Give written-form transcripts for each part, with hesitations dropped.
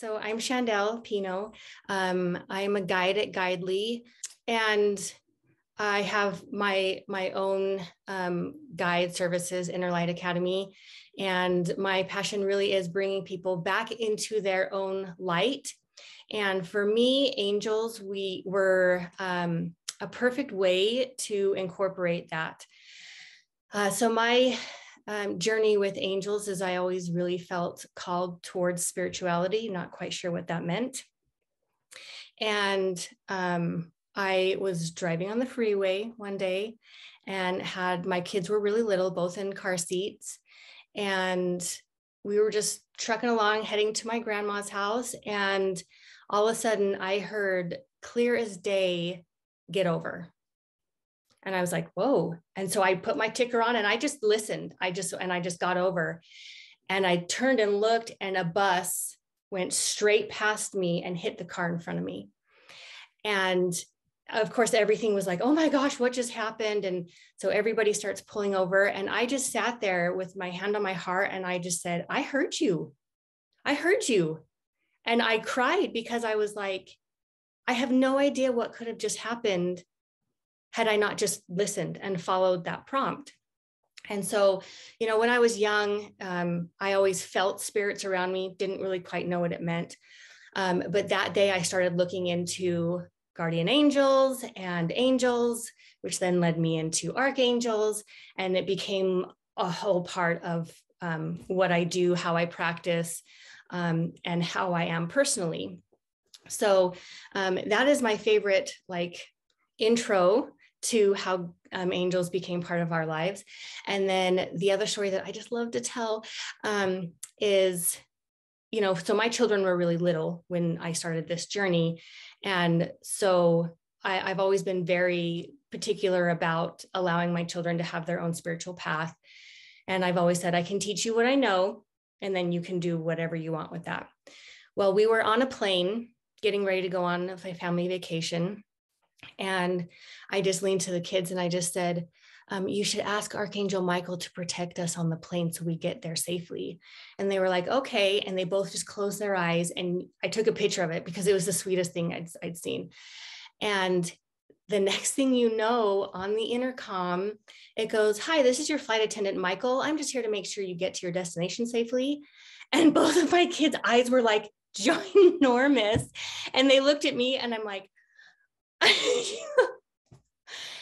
So I'm Shandell Pino. I'm a guide at Guidely, and I have my own guide services, Inner Light Academy. And my passion really is bringing people back into their own light. And for me, angels, we were a perfect way to incorporate that. So my journey with angels is I always really felt called towards spirituality, not quite sure what that meant. And I was driving on the freeway one day and my kids were really little, both in car seats. And we were just trucking along, heading to my grandma's house. And all of a sudden I heard clear as day, get over. And I was like, whoa. And so I put my ticker on and I just listened. I just got over, and I turned and looked, and a bus went straight past me and hit the car in front of me. And of course, everything was like, oh my gosh, what just happened? And so everybody starts pulling over, and I just sat there with my hand on my heart. And I just said, I heard you. I heard you. And I cried because I was like, I have no idea what could have just happened had I not just listened and followed that prompt. And so, when I was young, I always felt spirits around me, didn't really quite know what it meant. But that day I started looking into guardian angels and angels, which then led me into archangels. And it became a whole part of what I do, how I practice, and how I am personally. So that is my favorite intro to how angels became part of our lives. And then the other story that I just love to tell is, so my children were really little when I started this journey. And so I've always been very particular about allowing my children to have their own spiritual path. And I've always said, I can teach you what I know, and then you can do whatever you want with that. Well, we were on a plane getting ready to go on a family vacation. And I just leaned to the kids and I just said, you should ask Archangel Michael to protect us on the plane so we get there safely. And they were like, okay. And they both just closed their eyes, and I took a picture of it because it was the sweetest thing I'd seen. And the next thing you know, on the intercom, it goes, hi, this is your flight attendant, Michael. I'm just here to make sure you get to your destination safely. And both of my kids' eyes were like ginormous. And they looked at me and I'm like,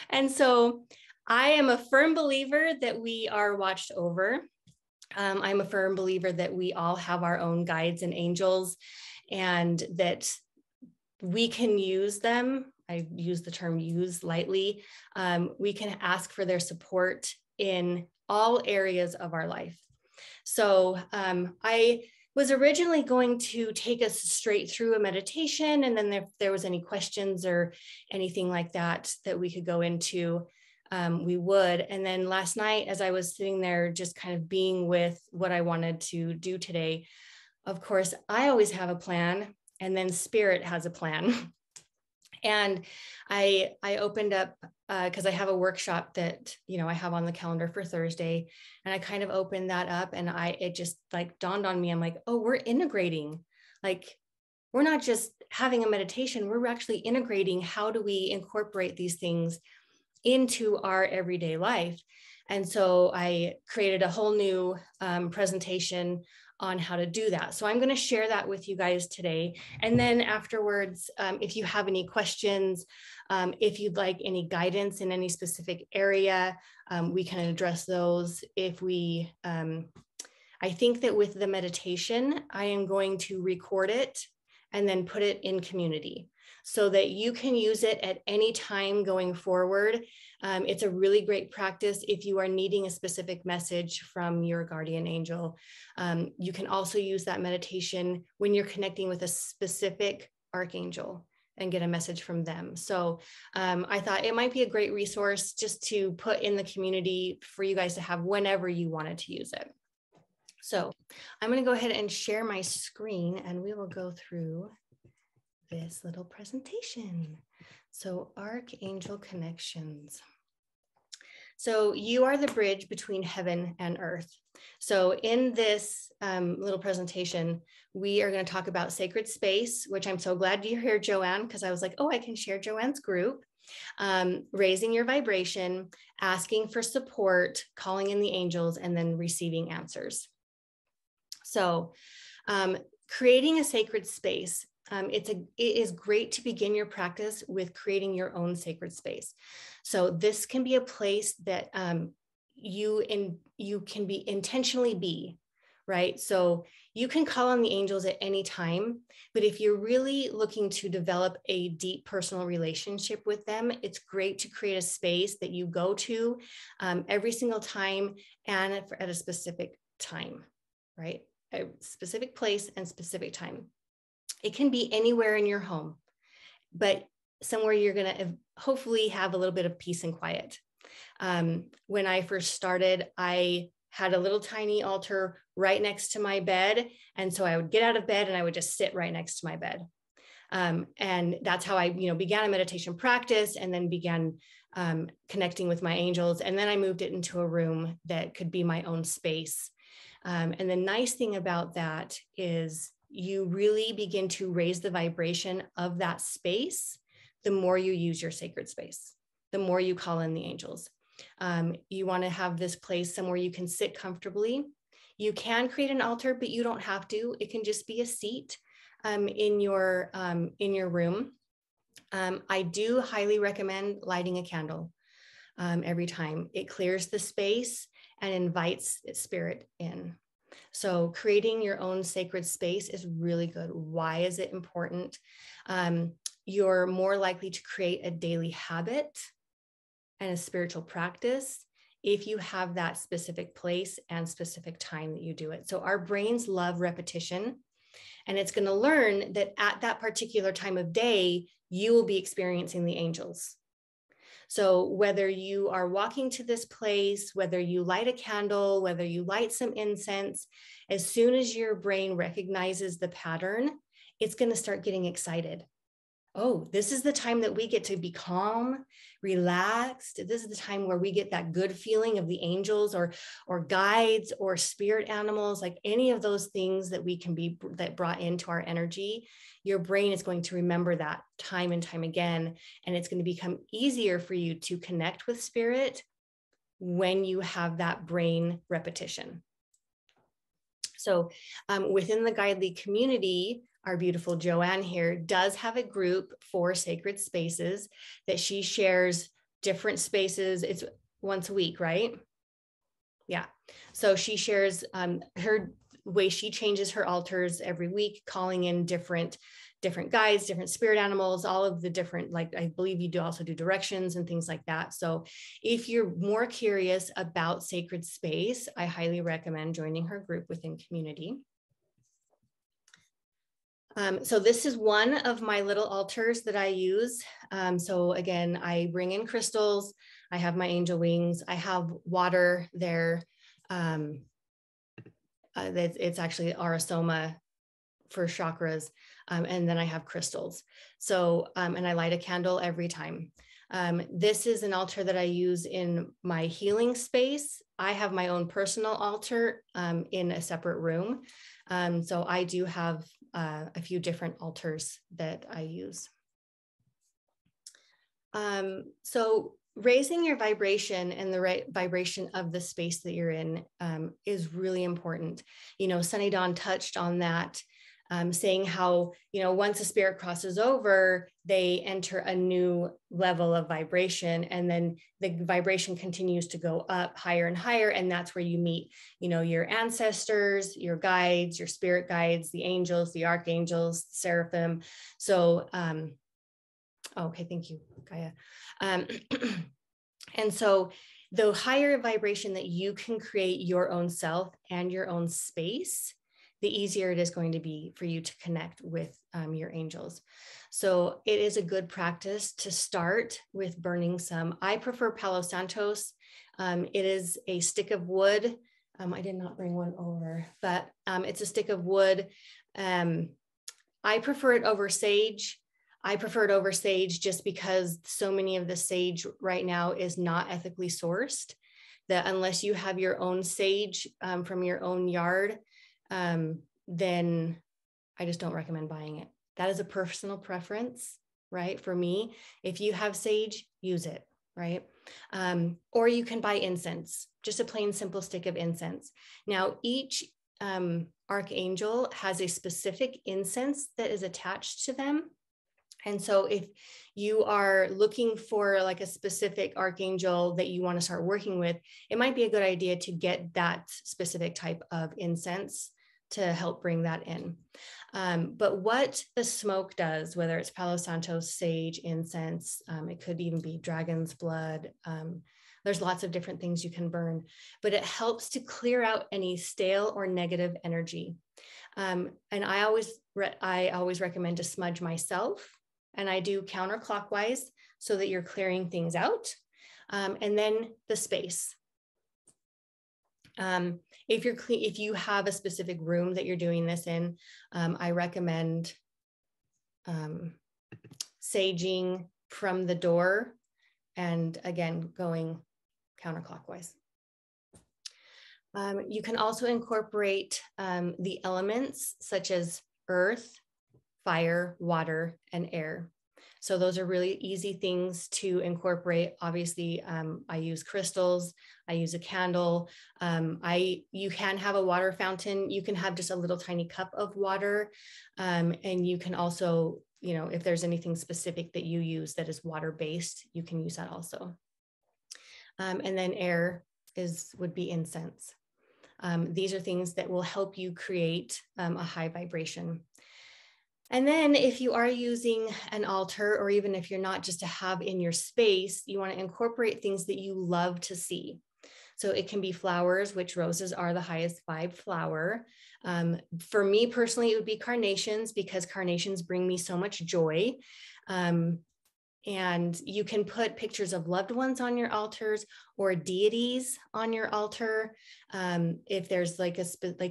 and so I am a firm believer that we are watched over. I'm a firm believer that we all have our own guides and angels, and that we can use them. I use the term use lightly. We can ask for their support in all areas of our life. So I was originally going to take us straight through a meditation, and then if there was any questions or anything like that we could go into, we would. And then last night, as I was sitting there just kind of being with what I wanted to do today, of course, I always have a plan, and then Spirit has a plan. And I opened up because I have a workshop that, I have on the calendar for Thursday, and I kind of opened that up, and it just dawned on me. I'm like, oh, we're integrating. We're not just having a meditation, we're actually integrating. How do we incorporate these things into our everyday life? And so I created a whole new presentation on how to do that. So I'm going to share that with you guys today. And then afterwards, if you have any questions, if you'd like any guidance in any specific area, we can address those. I think that with the meditation, I am going to record it and then put it in community so that you can use it at any time going forward. It's a really great practice if you are needing a specific message from your guardian angel. You can also use that meditation when you're connecting with a specific archangel and get a message from them. So I thought it might be a great resource just to put in the community for you guys to have whenever you wanted to use it. So I'm going to go ahead and share my screen, and we will go through this little presentation. So Archangel connections. So you are the bridge between heaven and earth. So in this little presentation, we are going to talk about sacred space, which I'm so glad you're here, Joanne, because I was like, oh, I can share Joanne's group. Raising your vibration, asking for support, calling in the angels, and then receiving answers. So creating a sacred space. It is great to begin your practice with creating your own sacred space. So this can be a place that you can be intentionally be, right? So you can call on the angels at any time, but if you're really looking to develop a deep personal relationship with them, it's great to create a space that you go to every single time and at a specific time, right? A specific place and specific time. It can be anywhere in your home, but somewhere you're going to hopefully have a little bit of peace and quiet. When I first started, I had a little tiny altar right next to my bed. And so I would get out of bed and I would just sit right next to my bed. And that's how I, began a meditation practice and then began connecting with my angels. And then I moved it into a room that could be my own space. And the nice thing about that is you really begin to raise the vibration of that space the more you use your sacred space, the more you call in the angels. You want to have this place somewhere you can sit comfortably. You can create an altar, but you don't have to. It can just be a seat in your room. I do highly recommend lighting a candle every time. It clears the space and invites spirit in. So creating your own sacred space is really good. Why is it important? You're more likely to create a daily habit and a spiritual practice if you have that specific place and specific time that you do it. So our brains love repetition, and it's going to learn that at that particular time of day, you will be experiencing the angels. So whether you are walking to this place, whether you light a candle, whether you light some incense, as soon as your brain recognizes the pattern, it's going to start getting excited. Oh, this is the time that we get to be calm, relaxed. This is the time where we get that good feeling of the angels or guides or spirit animals, like any of those things that we can be that brought into our energy. Your brain is going to remember that time and time again, and it's going to become easier for you to connect with spirit when you have that brain repetition. So within the Guidely community, our beautiful Joanne here does have a group for sacred spaces that she shares different spaces. It's once a week, right? Yeah. So she shares her way she changes her altars every week, calling in different guides, different spirit animals, all of the different, like I believe you do also do directions and things like that. So if you're more curious about sacred space, I highly recommend joining her group within community. So this is one of my little altars that I use. So again, I bring in crystals. I have my angel wings. I have water there. It's actually arasoma for chakras. And then I have crystals. So, and I light a candle every time. This is an altar that I use in my healing space. I have my own personal altar in a separate room. So I do have a few different altars that I use. So raising your vibration and the right vibration of the space that you're in is really important. Sunny Dawn touched on that, saying how, once a spirit crosses over, they enter a new level of vibration, and then the vibration continues to go up higher and higher. And that's where you meet, your ancestors, your guides, your spirit guides, the angels, the archangels, seraphim. So, okay, thank you, Gaia. And so the higher vibration that you can create your own self and your own space, the easier it is going to be for you to connect with your angels. So it is a good practice to start with burning some. I prefer Palo Santos. It is a stick of wood. I did not bring one over, but it's a stick of wood. I prefer it over sage. I prefer it over sage just because so many of the sage right now is not ethically sourced. that unless you have your own sage from your own yard, then I just don't recommend buying it. That is a personal preference, right? For me, if you have sage, use it, right? Or you can buy incense, just a plain simple stick of incense. Now, each archangel has a specific incense that is attached to them. And so if you are looking for like a specific archangel that you want to start working with, it might be a good idea to get that specific type of incense to help bring that in. But what the smoke does, whether it's Palo Santo, sage, incense, it could even be dragon's blood. There's lots of different things you can burn, but it helps to clear out any stale or negative energy. And I always recommend to smudge myself, and I do counterclockwise so that you're clearing things out. And then the space. If you have a specific room that you're doing this in, I recommend saging from the door, and again, going counterclockwise. You can also incorporate the elements such as earth, fire, water, and air. So those are really easy things to incorporate. Obviously, I use crystals, I use a candle. You can have a water fountain. You can have just a little tiny cup of water. And you can also, if there's anything specific that you use that is water-based, you can use that also. And then air would be incense. These are things that will help you create a high vibration. And then if you are using an altar, or even if you're not, just to have in your space, you want to incorporate things that you love to see. So it can be flowers, which roses are the highest vibe flower. For me personally, it would be carnations, because carnations bring me so much joy. And you can put pictures of loved ones on your altars, or deities on your altar. If there's like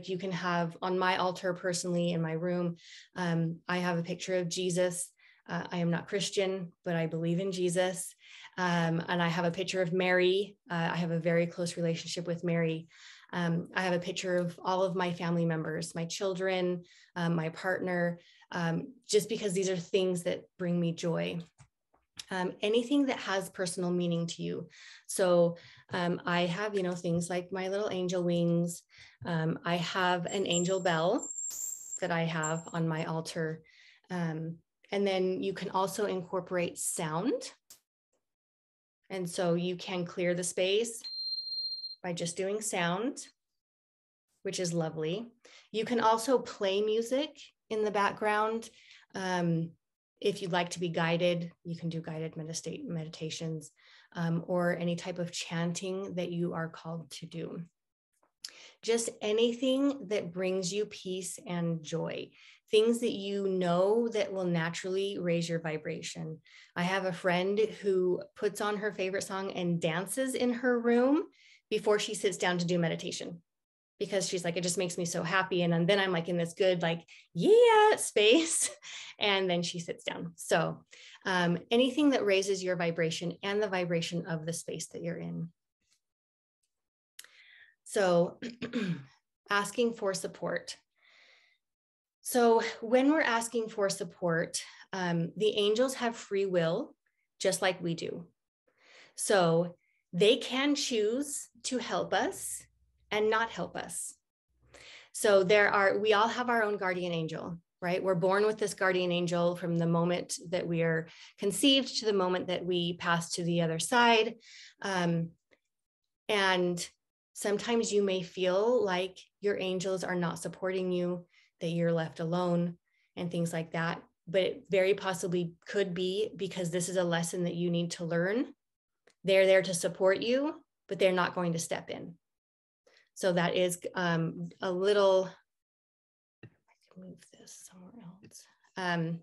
you can have on my altar personally in my room, I have a picture of Jesus. I am not Christian, but I believe in Jesus. And I have a picture of Mary. I have a very close relationship with Mary. I have a picture of all of my family members, my children, my partner, just because these are things that bring me joy. Anything that has personal meaning to you. So I have, things like my little angel wings. I have an angel bell that I have on my altar. And then you can also incorporate sound. And so you can clear the space by just doing sound, which is lovely. You can also play music in the background. If you'd like to be guided, you can do guided meditations, or any type of chanting that you are called to do. Just anything that brings you peace and joy, things that you know that will naturally raise your vibration. I have a friend who puts on her favorite song and dances in her room before she sits down to do meditation, because she's like, it just makes me so happy. And then I'm like in this good, space. And then she sits down. So anything that raises your vibration and the vibration of the space that you're in. So asking for support. So when we're asking for support, the angels have free will, just like we do. So they can choose to help us and not help us. So we all have our own guardian angel, right? We're born with this guardian angel from the moment that we are conceived to the moment that we pass to the other side. And sometimes you may feel like your angels are not supporting you, that you're left alone and things like that. But it very possibly could be because this is a lesson that you need to learn. They're there to support you, but they're not going to step in. So that is a little, I can move this somewhere else.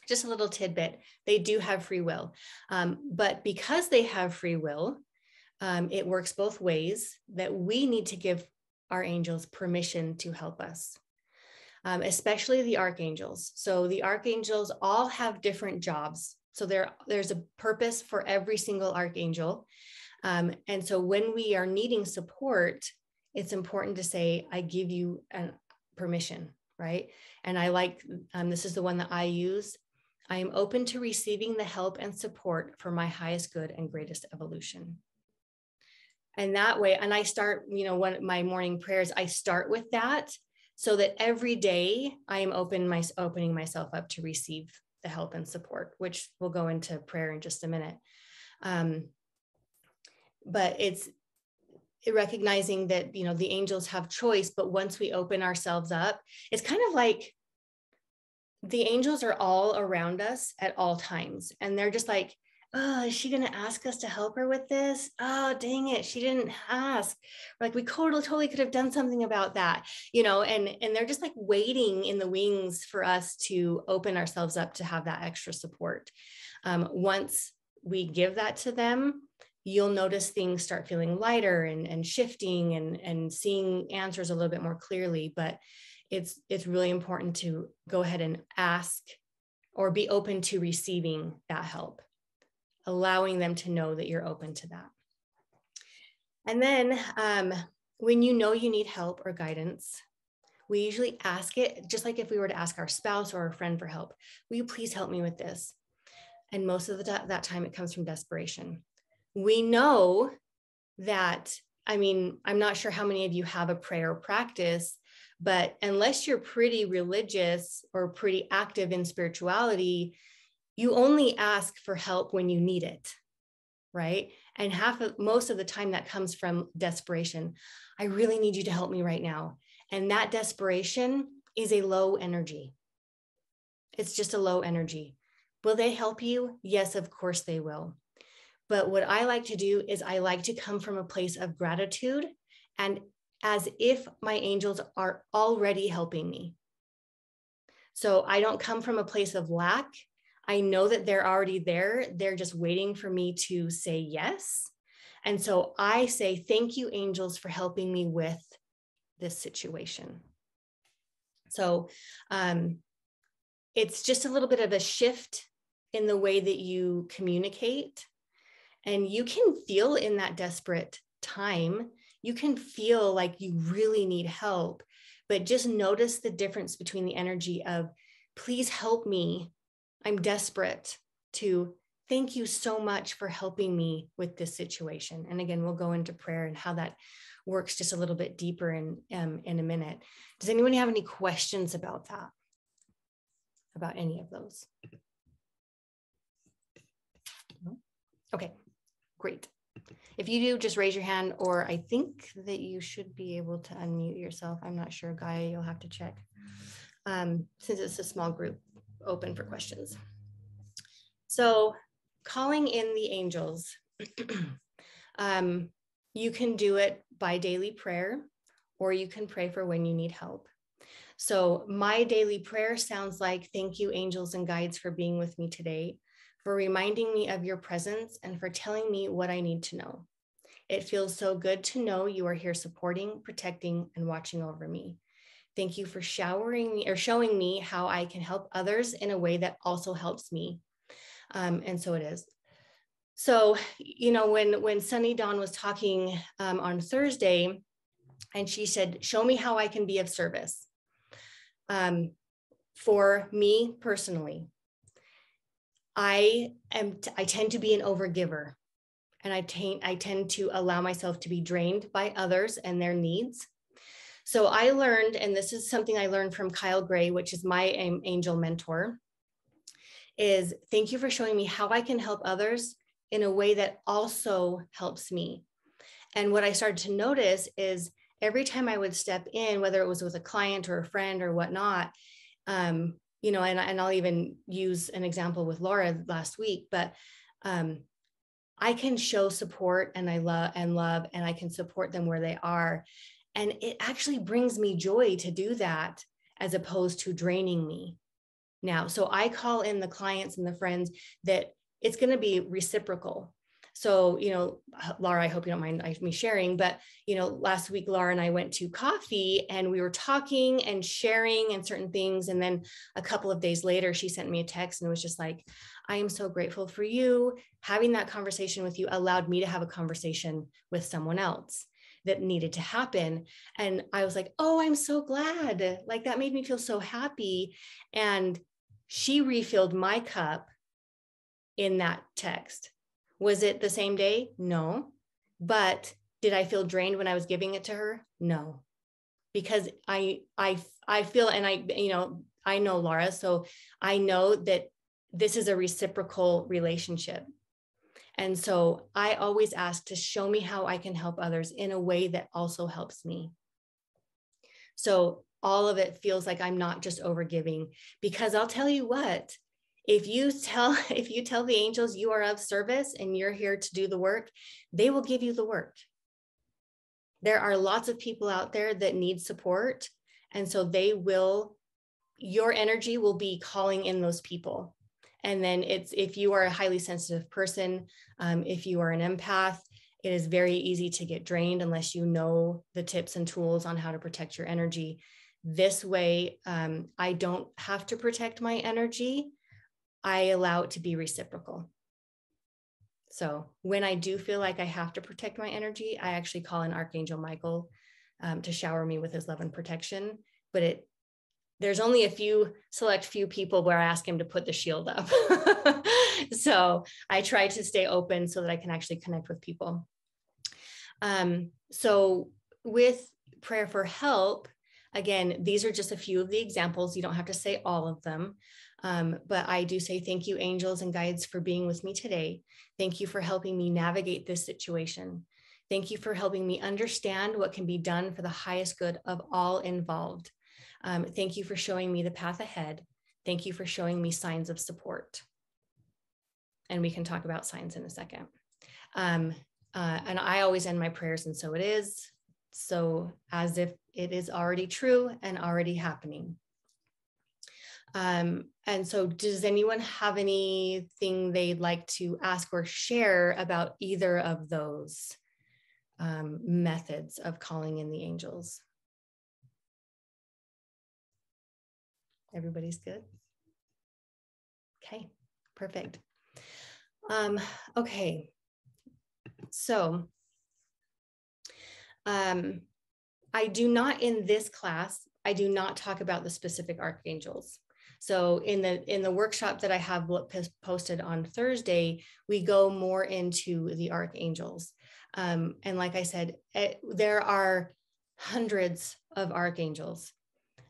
Just a little tidbit. They do have free will, but because they have free will, it works both ways, that we need to give our angels permission to help us, especially the archangels. So the archangels all have different jobs. So there's a purpose for every single archangel. And so when we are needing support, it's important to say, I give you permission, right? And I like, this is the one that I use. I am open to receiving the help and support for my highest good and greatest evolution. And that way, and I start, when my morning prayers, I start with that so that every day I am opening myself up to receive the help and support, which we'll go into prayer in just a minute. But it's recognizing that, the angels have choice, but once we open ourselves up, it's kind of like the angels are all around us at all times. And they're just like, oh, is she going to ask us to help her with this? Oh, dang it. She didn't ask. Like, we totally could have done something about that, and they're just like waiting in the wings for us to open ourselves up to have that extra support. Once we give that to them, you'll notice things start feeling lighter and shifting and seeing answers a little bit more clearly. But it's really important to go ahead and ask or be open to receiving that help, allowing them to know that you're open to that. And then when you need help or guidance, we usually ask it, just like if we were to ask our spouse or a friend for help. Will you please help me with this? And most of that time it comes from desperation. We know that, I'm not sure how many of you have a prayer practice, but unless you're pretty religious or pretty active in spirituality, you only ask for help when you need it, right? And most of the time that comes from desperation. I really need you to help me right now. And that desperation is a low energy. It's just a low energy. Will they help you? Yes, of course they will. But what I like to do is I like to come from a place of gratitude and as if my angels are already helping me. So I don't come from a place of lack. I know that they're already there. They're just waiting for me to say yes. And so I say, thank you, angels, for helping me with this situation. So it's just a little bit of a shift in the way that you communicate. And you can feel in that desperate time, you can feel like you really need help, but just notice the difference between the energy of, please help me. I'm desperate, to thank you so much for helping me with this situation. And again, we'll go into prayer and how that works just a little bit deeper in a minute. Does anyone have any questions about that? About any of those? No? Okay, great. If you do, just raise your hand, or I think that you should be able to unmute yourself. I'm not sure, Gaia, you'll have to check. Since it's a small group, open for questions. So calling in the angels, you can do it by daily prayer, or you can pray for when you need help. So my daily prayer sounds like, thank you, angels and guides, for being with me today, for reminding me of your presence and for telling me what I need to know. It feels so good to know you are here supporting, protecting, and watching over me. Thank you for showing me how I can help others in a way that also helps me. And so it is. So, when Sunny Dawn was talking on Thursday, and she said, show me how I can be of service. For me personally, I tend to be an overgiver, and I tend to allow myself to be drained by others and their needs. So I learned, and this is something I learned from Kyle Gray, which is my angel mentor, is thank you for showing me how I can help others in a way that also helps me. And what I started to notice is every time I would step in, whether it was with a client or a friend or whatnot, and I'll even use an example with Laura last week, but I can show support and I love, and I can support them where they are. And it actually brings me joy to do that as opposed to draining me now. So I call in the clients and the friends that it's going to be reciprocal. So, Laura, I hope you don't mind me sharing, but, last week, Laura and I went to coffee and we were talking and sharing and certain things. And then a couple of days later, she sent me a text and it was just like, I am so grateful for you. Having that conversation with you allowed me to have a conversation with someone else that needed to happen. And I was like, oh, I'm so glad. Like that made me feel so happy. And she refilled my cup in that text. Was it the same day? No. But did I feel drained when I was giving it to her? No. Because I feel, and I know Laura, so I know that this is a reciprocal relationship. And so I always ask to show me how I can help others in a way that also helps me. So all of it feels like I'm not just overgiving, because I'll tell you what, if you tell the angels you are of service and you're here to do the work, they will give you the work. There are lots of people out there that need support. And so your energy will be calling in those people. And then if you are a highly sensitive person, if you are an empath, it is very easy to get drained unless you know the tips and tools on how to protect your energy. This way, I don't have to protect my energy. I allow it to be reciprocal. So when I do feel like I have to protect my energy, I actually call in Archangel Michael to shower me with his love and protection. But there's only a select few people where I ask him to put the shield up. So I try to stay open so that I can actually connect with people. So with prayer for help, again, these are just a few of the examples. You don't have to say all of them. But I do say thank you, angels and guides, for being with me today. Thank you for helping me navigate this situation. Thank you for helping me understand what can be done for the highest good of all involved. Thank you for showing me the path ahead. Thank you for showing me signs of support. And we can talk about signs in a second. And I always end my prayers, and so it is. So as if it is already true and already happening. And so does anyone have anything they'd like to ask or share about either of those methods of calling in the angels? Everybody's good? Okay, perfect. Okay, so I do not, in this class, I do not talk about the specific archangels. So in the workshop that I have posted on Thursday, we go more into the archangels. And like I said, there are hundreds of archangels,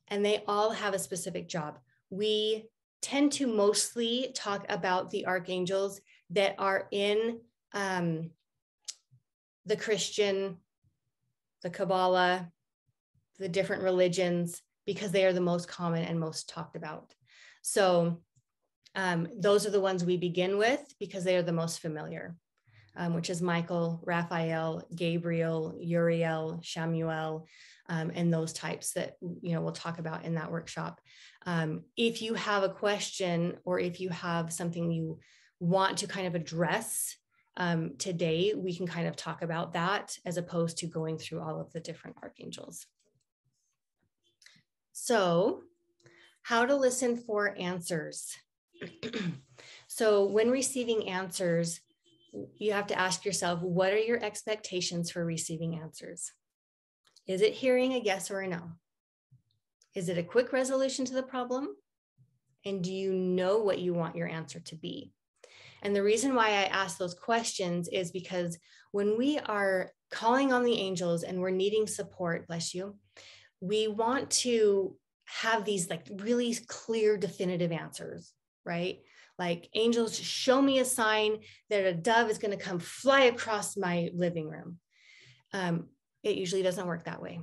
and they all have a specific job. We tend to mostly talk about the archangels that are in the Christian, the Kabbalah, the different religions, because they are the most common and most talked about. So those are the ones we begin with because they are the most familiar, which is Michael, Raphael, Gabriel, Uriel, Shamuel, and those types that we'll talk about in that workshop. If you have a question or if you have something you want to kind of address today, we can kind of talk about that as opposed to going through all of the different archangels. So, how to listen for answers. So when receiving answers, you have to ask yourself, what are your expectations for receiving answers? Is it hearing a yes or a no? Is it a quick resolution to the problem? And do you know what you want your answer to be? And the reason why I ask those questions is because when we are calling on the angels and we're needing support, bless you, we want to have these like really clear, definitive answers, right? Like, angels, show me a sign that a dove is going to come fly across my living room. It usually doesn't work that way.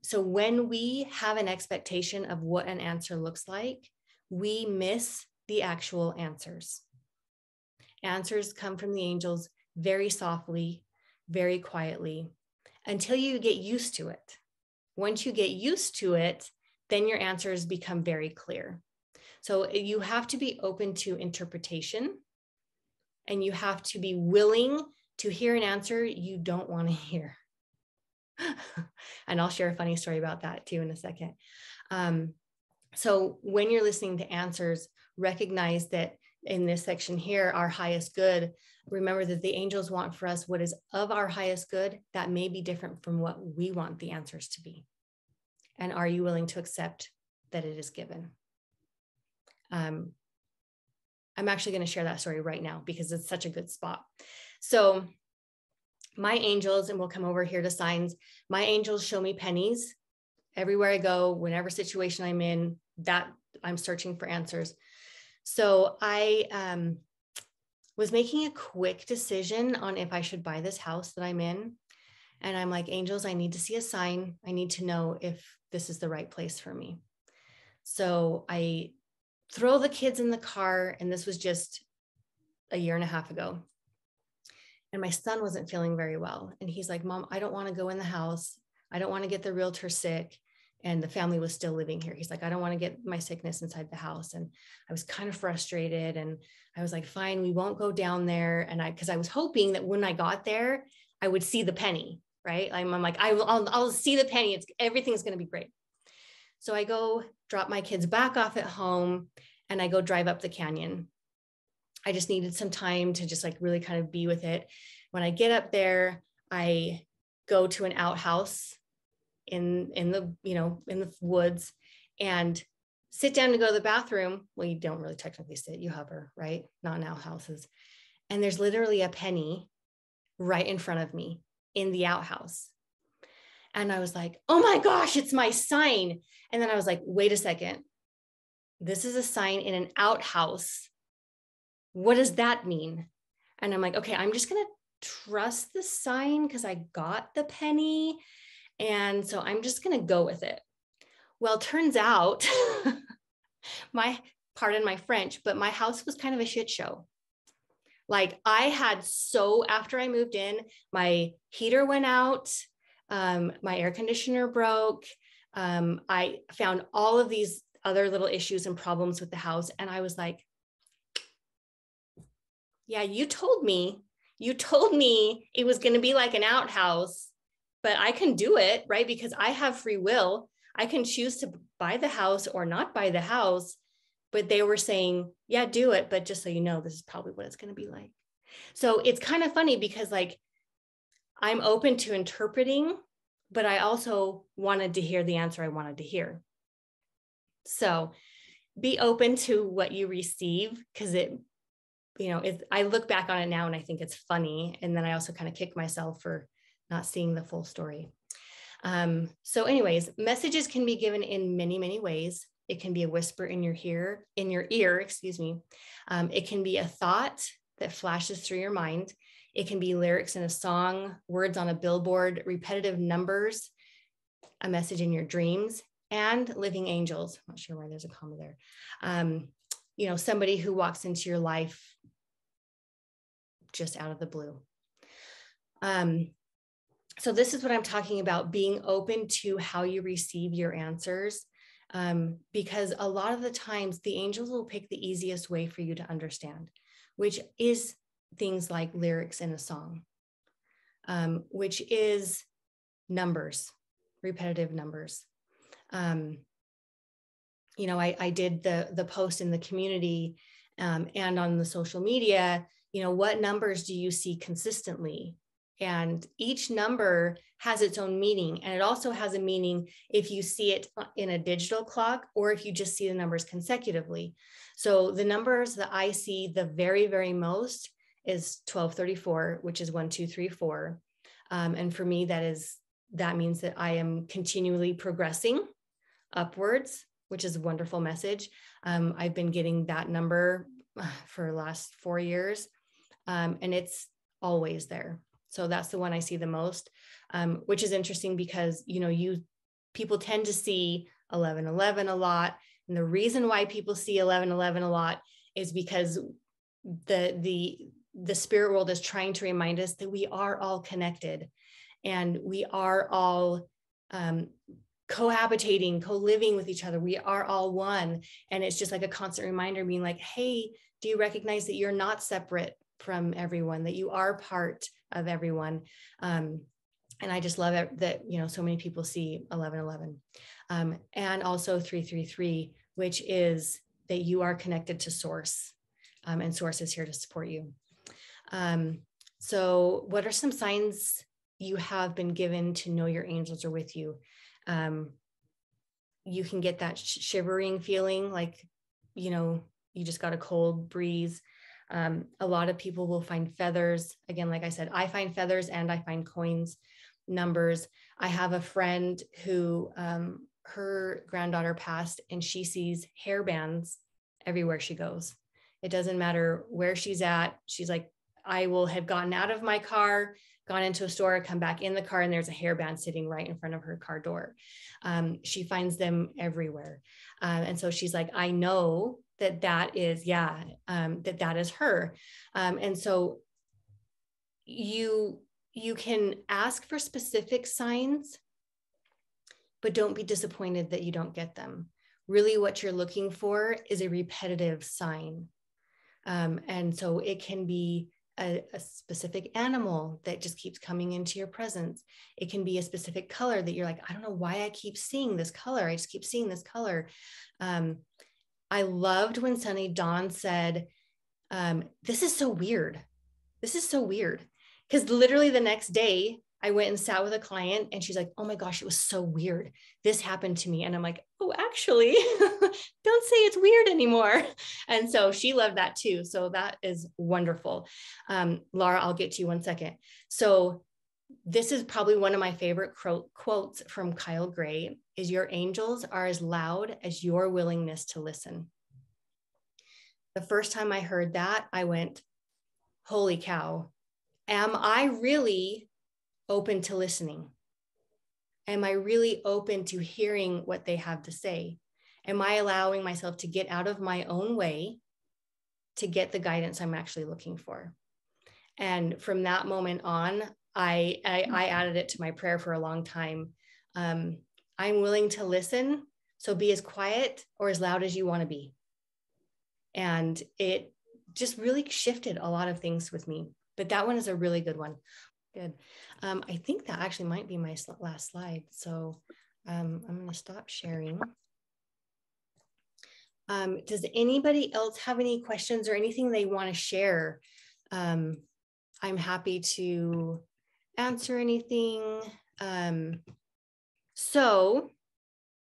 So when we have an expectation of what an answer looks like, we miss the actual answers. Answers come from the angels very softly, very quietly, until you get used to it. Once you get used to it, then your answers become very clear. So you have to be open to interpretation, and you have to be willing to hear an answer you don't want to hear. And I'll share a funny story about that too in a second. So when you're listening to answers, recognize that in this section here, our highest good, remember that the angels want for us what is of our highest good that may be different from what we want the answers to be. And are you willing to accept that it is given? I'm actually going to share that story right now because it's such a good spot. So my angels, and we'll come over here to signs, my angels show me pennies everywhere I go, whenever situation I'm in, that I'm searching for answers. So I was making a quick decision on if I should buy this house that I'm in. And I'm like, angels, I need to see a sign. I need to know if this is the right place for me. So I throw the kids in the car, and this was just a year and a half ago. And my son wasn't feeling very well. And he's like, Mom, I don't want to go in the house. I don't want to get the realtor sick. And the family was still living here. He's like, I don't want to get my sickness inside the house. And I was kind of frustrated. And I was like, fine, we won't go down there. And because I was hoping that when I got there, I would see the penny, right? I'm like, I'll see the penny. Everything's going to be great. So I go drop my kids back off at home, and I go drive up the canyon. I just needed some time to just like really kind of be with it. When I get up there, I go to an outhouse in the woods and sit down to go to the bathroom. Well, you don't really technically sit, you hover, right? Not in outhouses. And there's literally a penny right in front of me in the outhouse. And I was like, oh my gosh, it's my sign. And then I was like, wait a second. This is a sign in an outhouse. What does that mean? And I'm like, okay, I'm just going to trust the sign because I got the penny. And so I'm just going to go with it. Well, turns out pardon my French, but my house was kind of a shit show. Like after I moved in, my heater went out. My air conditioner broke. I found all of these other little issues and problems with the house. And I was like, yeah, you told me it was going to be like an outhouse, but I can do it, right? Because I have free will. I can choose to buy the house or not buy the house. But they were saying, yeah, do it. But just so you know, this is probably what it's going to be like. So it's kind of funny because like, I'm open to interpreting, but I also wanted to hear the answer I wanted to hear. So be open to what you receive, because I look back on it now and I think it's funny. And then I also kind of kick myself for not seeing the full story. So anyways, messages can be given in many, many ways. It can be a whisper in your ear, It can be a thought that flashes through your mind. It can be lyrics in a song, words on a billboard, repetitive numbers, a message in your dreams, and living angels. I'm not sure why there's a comma there. Somebody who walks into your life just out of the blue. So this is what I'm talking about, being open to how you receive your answers, because a lot of the times the angels will pick the easiest way for you to understand, which is things like lyrics in a song, which is numbers, repetitive numbers. I did the post in the community and on the social media, what numbers do you see consistently? And each number has its own meaning. And it also has a meaning if you see it in a digital clock or if you just see the numbers consecutively. So the numbers that I see the very, very most is 1234, which is 1, 2, 3, 4. And for me, that means that I am continually progressing upwards, which is a wonderful message. I've been getting that number for the last 4 years, and it's always there. So that's the one I see the most, which is interesting because, people tend to see 1111 a lot. And the reason why people see 1111 a lot is because the spirit world is trying to remind us that we are all connected and we are all cohabitating, co-living with each other. We are all one. And it's just like a constant reminder being like, hey, do you recognize that you're not separate from everyone, that you are part of everyone? And I just love it that, so many people see 1111. And also 333, which is that you are connected to source. and Source is here to support you. So what are some signs you have been given to know your angels are with you? You can get that shivering feeling, like, you know, you just got a cold breeze. A lot of people will find feathers. Again, like I said, I find feathers and I find coins, numbers. I have a friend who her granddaughter passed and she sees hair bands everywhere she goes. It doesn't matter where she's at. She's like, I will have gotten out of my car, gone into a store, come back in the car, and there's a hairband sitting right in front of her car door. She finds them everywhere. And so she's like, I know that is, that is her. And so you can ask for specific signs, but don't be disappointed that you don't get them. Really what you're looking for is a repetitive sign. And so it can be a specific animal that just keeps coming into your presence. It can be a specific color that you're like, I don't know why I keep seeing this color. I just keep seeing this color. I loved when Sunny Dawn said, this is so weird. This is so weird. Because literally the next day I went and sat with a client and she's like, oh my gosh, it was so weird. This happened to me. And I'm like, oh, actually, don't say it's weird anymore. And so she loved that too. So that is wonderful. Laura, I'll get to you one second. So this is probably one of my favorite quotes from Kyle Gray is, your angels are as loud as your willingness to listen. The first time I heard that, I went, holy cow, am I really open to listening? Am I really open to hearing what they have to say? Am I allowing myself to get out of my own way to get the guidance I'm actually looking for? And from that moment on, I added it to my prayer for a long time. I'm willing to listen, so be as quiet or as loud as you want to be. And it just really shifted a lot of things with me. But that one is a really good one. Good. I think that actually might be my last slide. So I'm going to stop sharing. Does anybody else have any questions or anything they want to share? I'm happy to answer anything. So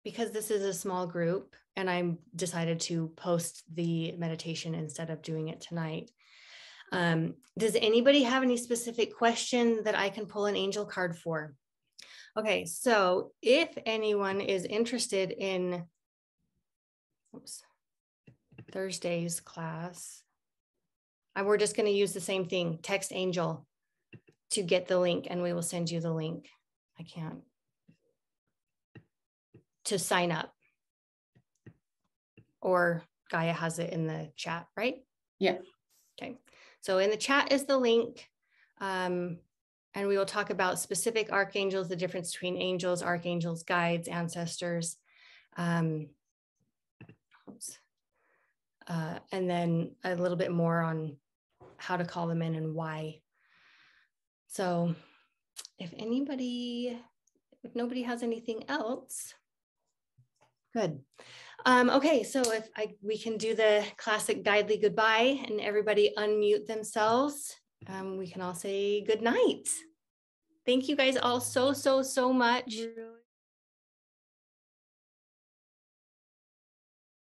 because this is a small group and I decided to post the meditation instead of doing it tonight, does anybody have any specific question that I can pull an angel card for? Okay, so if anyone is interested in Thursday's class, we're just going to use the same thing, text angel to get the link, and we will send you the link. I can't. To sign up. Or Gaia has it in the chat, right? Yeah. Okay. So in the chat is the link, and we will talk about specific archangels, the difference between angels, archangels, guides, ancestors, and then a little bit more on how to call them in and why. So if nobody has anything else, good. Okay, so if we can do the classic Guidely goodbye and everybody unmute themselves, we can all say good night. Thank you guys all so much.